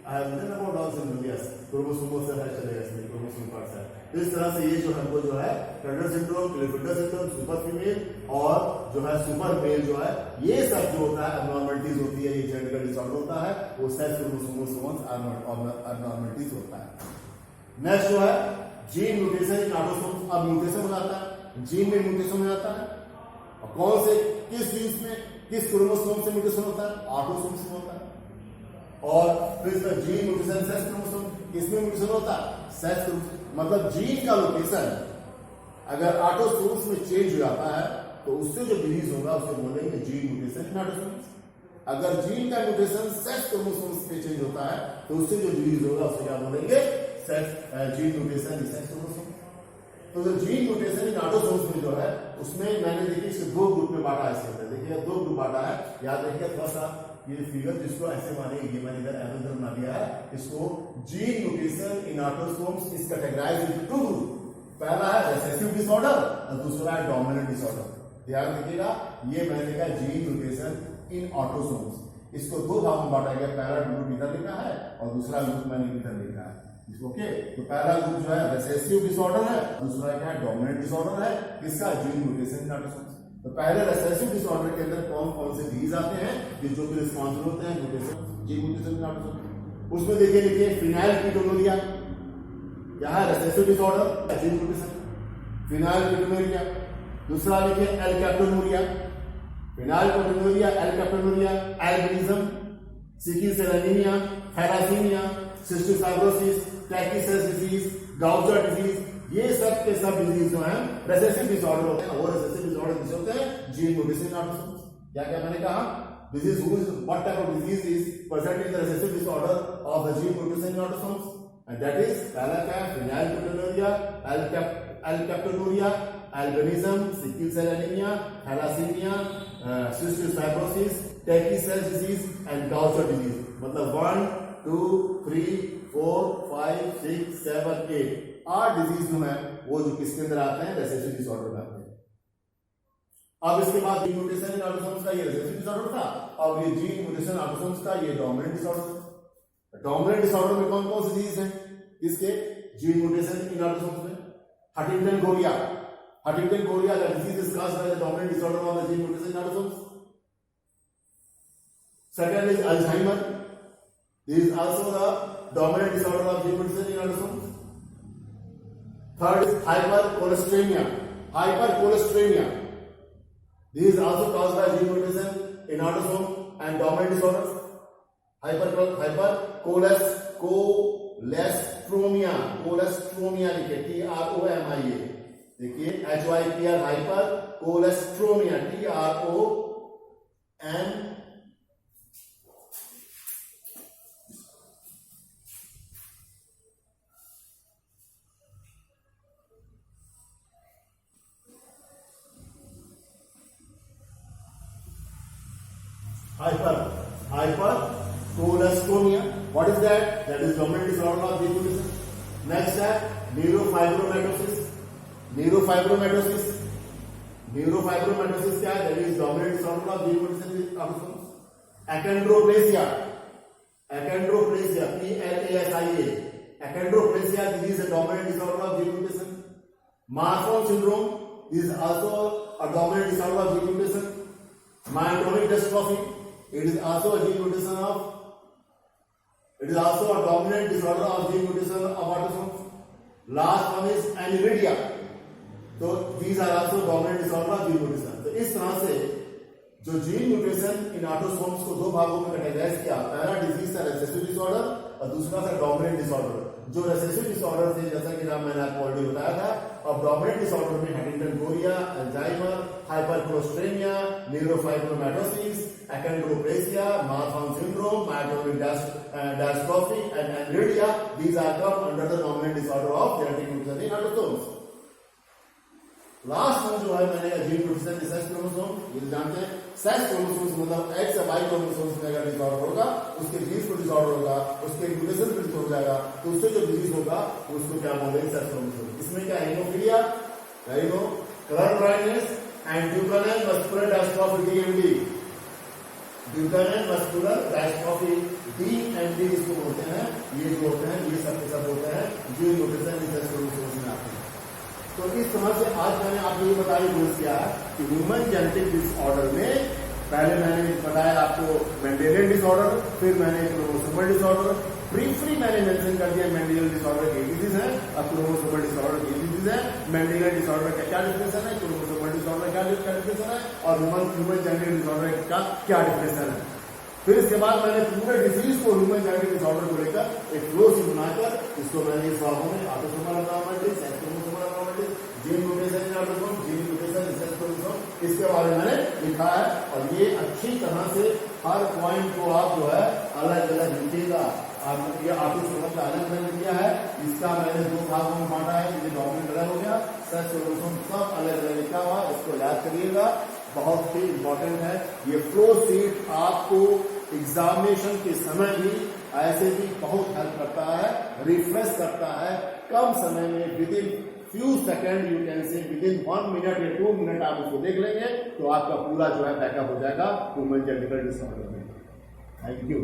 I have written about Down syndrome, yes chromosome से है, चलेगा इसमें क्रोमोसोम पार्ट है। तो इस तरह से ये जो हमको जो है Turner syndrome, Clifton syndrome, super female और जो है सुपर मेल जो है, ये सब जो होता है एब्नॉर्मलिटीज होती है, ये जेनेटिक डिसऑर्डर होता है, वो सेक्स क्रोमोसोम्स एब्नॉर्मलिटीज होता है। नेक्स्ट जो है जीन म्यूटेशन इन ऑटोसोम्स। अब म्यूटेशन हो जाता है, जीन में म्यूटेशन हो जाता है, और कौन से किस जीन्स में किस क्रोमोसोम से म्यूटेशन होता है, ऑटोसोम से होता है। और फिर जीन म्यूटेशन सेक्स क्रोमोसोम, किसमें म्यूटेशन होता है, सेक्स क्रोमोसोम। मतलब जीन का लोकेशन अगर ऑटोसोम्स में चेंज हो जाता है तो उससे जो डिजीज होगा उसे बोलेंगे जीन म्यूटेशन इन ऑटोसोम्स। अगर जीन का म्यूटेशन सेक्स क्रोमोसोम्स में चेंज होता है तो उससे जो डिजीज होगा उसे क्या बोलेंगे, जीन म्यूटेशन इन सेक्स क्रोमोसोम। तो जो जीन म्यूटेशन इन ऑटोसोम्स में जो है उसमें मैंने देखिए इसे दो ग्रुप में बांटा है। इसके अंदर देखिए दो ग्रुप बांटा है, याद रखिए थोड़ा सा ये फिगर जिसको ऐसे मानेंगे, ये मैंने इधर एवरेज बना दिया है इसको। Gene mutation in autosomes is categorised into two group. पहला है रिसेसिव डिसऑर्डर और दूसरा है डोमिनेंट डिसऑर्डर। ध्यान रखिएगा, ये मैंने लिखा जीन म्यूटेशन इन ऑटोसोम्स, इसको दो भाग में बांटा गया। पहला ग्रुप इधर लिखा है और दूसरा ग्रुप मैंने इधर लिखा है। ओके, तो पहला ग्रुप जो है रिसेसिव डिसऑर्डर है, दूसरा क्या है डोमिनेंट डिसऑर्डर है। किसका, जीन म्यूटेशन इन ऑटोसोम्स। तो पहले रिसेसिव डिसऑर्डर के अंदर कौन कौन से डिजीज आते हैं कि जो कि रिस्पॉन्सिबल होते हैं mutation, gene mutation in autosomes. उसमें देखिए लिखिए फिनाइलकीटोनुरिया, क्या है recessive disorder, gene mutation phenylketonuria. दूसरा लिखिए alkaptonuria, phenylketonuria, alkaptonuria, albinism, sickle cell anaemia, thalassaemia, cystic fibrosis, Tay Sachs disease, Gaucher disease, ये सब के सब डिजीज जो हैं रिसेसिव डिसऑर्डर होते हैं। वो रिसेसिव डिसऑर्डर किसे होते हैं, जीन म्यूटेशन इन ऑटोसोम्स। क्या क्या मैंने कहा, disease whose what type of disease is present in the recessive disorder of the gene mutation in autosomes, and that is पहला क्या है phenylketonuria, alkaptonuria, albinism, sickle cell anemia, thalassemia, cystic fibrosis, Tachy cell disease and Gaucher disease। मतलब 1 2 3 4 5 6 7 8 8 disease जो है वो जो किसके अंदर आते हैं, रिसेसिव डिसऑर्डर में आते हैं। अब इसके बाद जीन म्यूटेशन इन ऑटोसोम्स का ये रिसेसिव डिसऑर्डर था, और ये जीन म्यूटेशन ऑटोसोम्स का ये डोमिनेंट डिसऑर्डर। डोमिनेंट डिसऑर्डर में कौन कौन से डिजीज हैं, इसके जीन म्यूटेशन इन ऑटोसोम्स में Huntington chorea, Huntington chorea the disease is caused by the dominant disorder of the gene mutation in autosomes. Second is Alzheimer. This is also the dominant disorder of gene mutation in autosomes. Third is hypercholesteremia. Hypercholesteremia. This is also caused by gene mutation in autosome and dominant disorders. Cholesteremia. Cholesteremia लिखे TROMIA. देखिए HYPR hypercholesteremia TROM hypercholesteremia. What is that? That is dominant disorder of gene mutation. Next है neurofibromatosis. Neurofibromatosis क्या है? That is dominant disorder of gene mutation in autosomes. Achondroplasia PLASIA. Achondroplasia, this is a dominant disorder of gene mutation. Marfan syndrome, this is also a dominant disorder of gene mutation. Myotonic dystrophy, it is also a gene mutation of, it is also a dominant disorder of gene mutation of autosomes. Last one is aniridia, so these are also dominant disorder of gene mutation. तो इस तरह से जो gene mutation in autosomes को दो भागों में categorise किया, पहला डिजीज था रिसेसिव डिसऑर्डर और दूसरा था डोमिनेंट डिसऑर्डर। जो रिसेसिव डिसऑर्डर थे जैसा कि नाम मैंने आपको ऑलरेडी बताया था, और डोमिनेंट डिसऑर्डर में Huntington chorea, Alzheimer, hypercholesterolaemia, neurofibromatosis, achondroplasia, Marfan syndrome, myotonic dystrophy and aniridia. These are come under the dominant disorder of genetic mutation in autosomes. Last में जो है मैंने जीन म्यूटेशन इन सेक्स क्रोमोसोम, ये जानते हैं sex chromosome मतलब x या Y chromosomes में अगर डिसऑर्डर होगा, उसके जीन्स को डिसऑर्डर होगा, उसके म्यूटेशन भी हो जाएगा, तो उससे जो डिजीज होगा उसको क्या बोलेंगे, सेक्स क्रोमोसोम। इसमें क्या haemophilia, colour blindness and Duchenne muscular dystrophy DMD, Duchenne muscular dystrophy, DMD इसको बोलते हैं। ये जो होते हैं ये सब के सब होते हैं जो म्यूटेशन रिसर्च क्रोमोसोम्स में आते हैं। तो इस तरह से आज मैंने आपको ये बताया यूज किया है कि ह्यूमन जेनेटिक डिसऑर्डर में पहले मैंने बताया आपको मेंडेलियन डिसऑर्डर, फिर मैंने क्रोमोसोमल डिसऑर्डर, ब्रीफली मैंने मेंशन कर दिया मेंडेलियन डिसऑर्डर के डिजीज है और क्रोमोसोमल डिसऑर्डर के डिजीज है। मेंडेलियन डिसऑर्डर का क्या डिफिनेशन है, क्रोमोसोमल डिसऑर्डर का क्या डिफिनेशन है और ह्यूमन जेनेटिक डिसऑर्डर का क्या डिफिनेशन है। फिर इसके बाद मैंने पूरे डिजीज को ह्यूमन जेनेटिक डिसऑर्डर को लेकर एक फ्लो सी बनाकर इसको मैंने इस भागों में autosomal abnormalities, chromosomal abnormalities, gene mutation इन autosome, gene mutation recess chromosome, इसके बारे में मैंने लिखा है। और ये अच्छी तरह से हर पॉइंट को आप जो है अलग अलग लिखिएगा। ये ऑटोसोमल का अलग मैंने किया है, इसका मैंने 2 भागों में बांटा है, ये डॉक्यूमेंट अलग हो गया, सेक्स क्रोमोसोम सब अलग अलग लिखा हुआ, इसको याद करिएगा, बहुत ही इंपॉर्टेंट है। ये फ्लो शीट आपको एग्जामिनेशन के समय भी ऐसे भी बहुत हेल्प करता है, रिफ्रेश करता है। कम समय में with in few second you can say with in 1 minute या 2 मिनट आप उसको देख लेंगे तो आपका पूरा जो है बैकअप हो जाएगा ह्यूमन जेनेटिक डिसऑर्डर में। Thank you.